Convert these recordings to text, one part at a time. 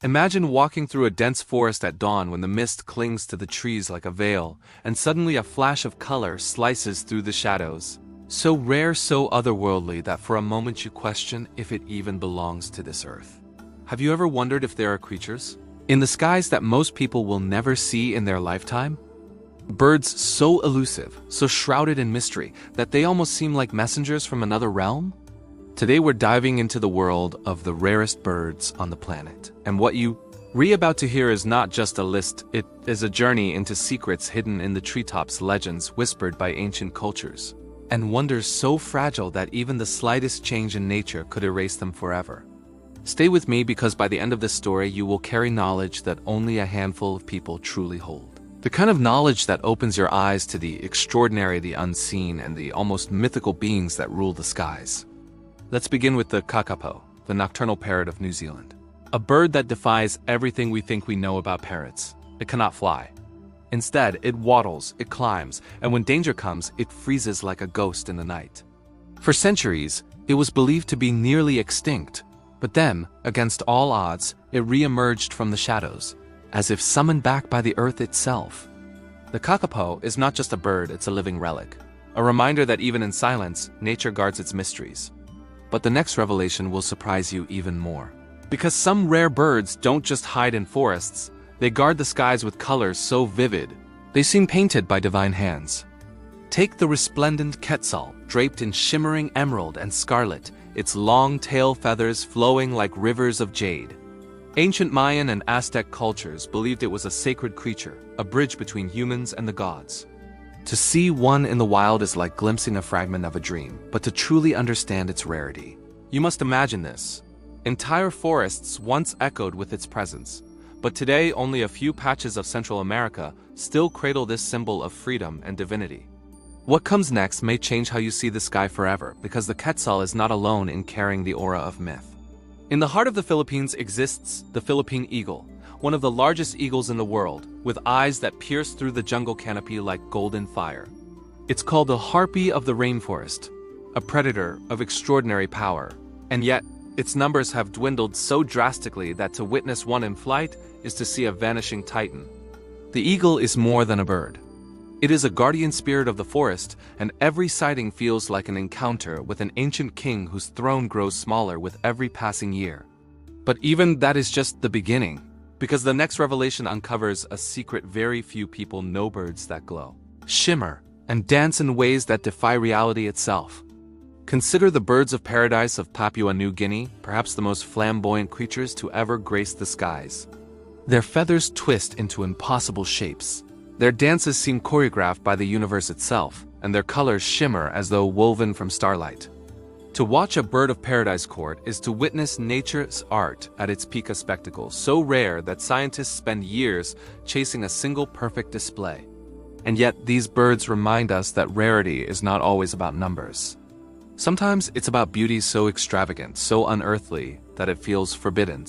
Imagine walking through a dense forest at dawn when the mist clings to the trees like a veil, and suddenly a flash of color slices through the shadows. So rare, so otherworldly that for a moment you question if it even belongs to this earth. Have you ever wondered if there are creatures in the skies that most people will never see in their lifetime? Birds so elusive, so shrouded in mystery, that they almost seem like messengers from another realm? Today we're diving into the world of the rarest birds on the planet. And what you're about to hear is not just a list, it is a journey into secrets hidden in the treetops, legends whispered by ancient cultures, and wonders so fragile that even the slightest change in nature could erase them forever. Stay with me, because by the end of this story you will carry knowledge that only a handful of people truly hold. The kind of knowledge that opens your eyes to the extraordinary, the unseen, and the almost mythical beings that rule the skies. Let's begin with the kakapo, the nocturnal parrot of New Zealand. A bird that defies everything we think we know about parrots. It cannot fly. Instead, it waddles, it climbs, and when danger comes, it freezes like a ghost in the night. For centuries, it was believed to be nearly extinct, but then, against all odds, it re-emerged from the shadows, as if summoned back by the earth itself. The kakapo is not just a bird, it's a living relic, a reminder that even in silence, nature guards its mysteries. But the next revelation will surprise you even more. Because some rare birds don't just hide in forests, they guard the skies with colors so vivid, they seem painted by divine hands. Take the resplendent Quetzal, draped in shimmering emerald and scarlet, its long tail feathers flowing like rivers of jade. Ancient Mayan and Aztec cultures believed it was a sacred creature, a bridge between humans and the gods. To see one in the wild is like glimpsing a fragment of a dream, but to truly understand its rarity, you must imagine this. Entire forests once echoed with its presence, but today only a few patches of Central America still cradle this symbol of freedom and divinity. What comes next may change how you see the sky forever, because the Quetzal is not alone in carrying the aura of myth. In the heart of the Philippines exists the Philippine Eagle, one of the largest eagles in the world, with eyes that pierce through the jungle canopy like golden fire. It's called the harpy of the rainforest, a predator of extraordinary power, and yet its numbers have dwindled so drastically that to witness one in flight is to see a vanishing titan. The eagle is more than a bird. It is a guardian spirit of the forest, and every sighting feels like an encounter with an ancient king whose throne grows smaller with every passing year. But even that is just the beginning, because the next revelation uncovers a secret very few people know: birds that glow, shimmer, and dance in ways that defy reality itself. Consider the birds of paradise of Papua New Guinea, perhaps the most flamboyant creatures to ever grace the skies. Their feathers twist into impossible shapes. Their dances seem choreographed by the universe itself, and their colors shimmer as though woven from starlight. To watch a bird of paradise court is to witness nature's art at its peak, a spectacle so rare that scientists spend years chasing a single perfect display. And yet, these birds remind us that rarity is not always about numbers. Sometimes it's about beauty so extravagant, so unearthly, that it feels forbidden.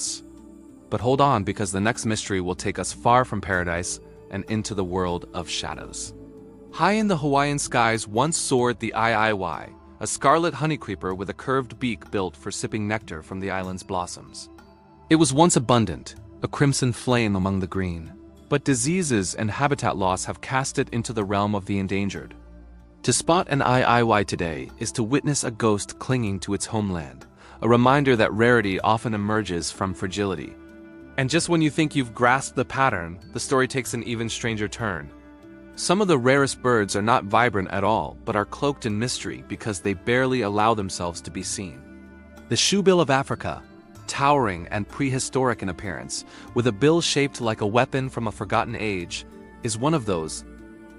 But hold on, because the next mystery will take us far from paradise and into the world of shadows. High in the Hawaiian skies once soared the ʻIʻiwi, a scarlet honey creeper with a curved beak built for sipping nectar from the island's blossoms. It was once abundant, a crimson flame among the green, but diseases and habitat loss have cast it into the realm of the endangered. To spot an ʻIʻiwi today is to witness a ghost clinging to its homeland, a reminder that rarity often emerges from fragility. And just when you think you've grasped the pattern, the story takes an even stranger turn. Some of the rarest birds are not vibrant at all, but are cloaked in mystery because they barely allow themselves to be seen. The shoebill of Africa, towering and prehistoric in appearance, with a bill shaped like a weapon from a forgotten age, is one of those.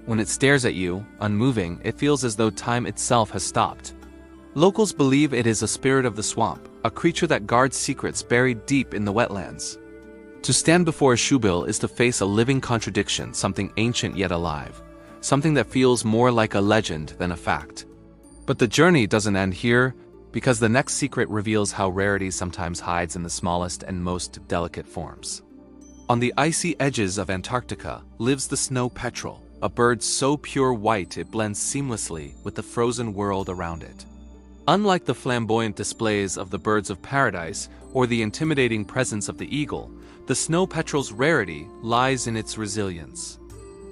When it stares at you, unmoving, it feels as though time itself has stopped. Locals believe it is a spirit of the swamp, a creature that guards secrets buried deep in the wetlands. To stand before a shoebill is to face a living contradiction, something ancient yet alive, something that feels more like a legend than a fact. But the journey doesn't end here, because the next secret reveals how rarity sometimes hides in the smallest and most delicate forms. On the icy edges of Antarctica lives the snow petrel, a bird so pure white it blends seamlessly with the frozen world around it. Unlike the flamboyant displays of the birds of paradise or the intimidating presence of the eagle, the snow petrel's rarity lies in its resilience.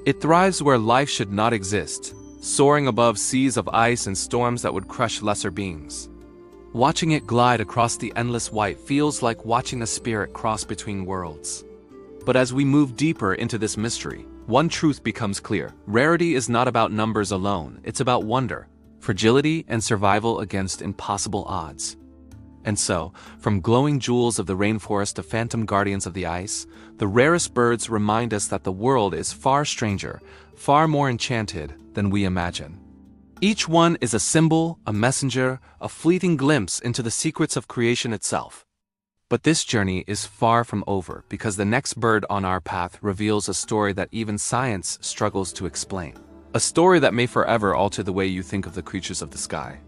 It thrives where life should not exist, soaring above seas of ice and storms that would crush lesser beings. Watching it glide across the endless white feels like watching a spirit cross between worlds. But as we move deeper into this mystery, one truth becomes clear. Rarity is not about numbers alone, it's about wonder, fragility, and survival against impossible odds. And so, from glowing jewels of the rainforest to phantom guardians of the ice, the rarest birds remind us that the world is far stranger, far more enchanted than we imagine. Each one is a symbol, a messenger, a fleeting glimpse into the secrets of creation itself. But this journey is far from over because the next bird on our path reveals a story that even science struggles to explain. A story that may forever alter the way you think of the creatures of the sky.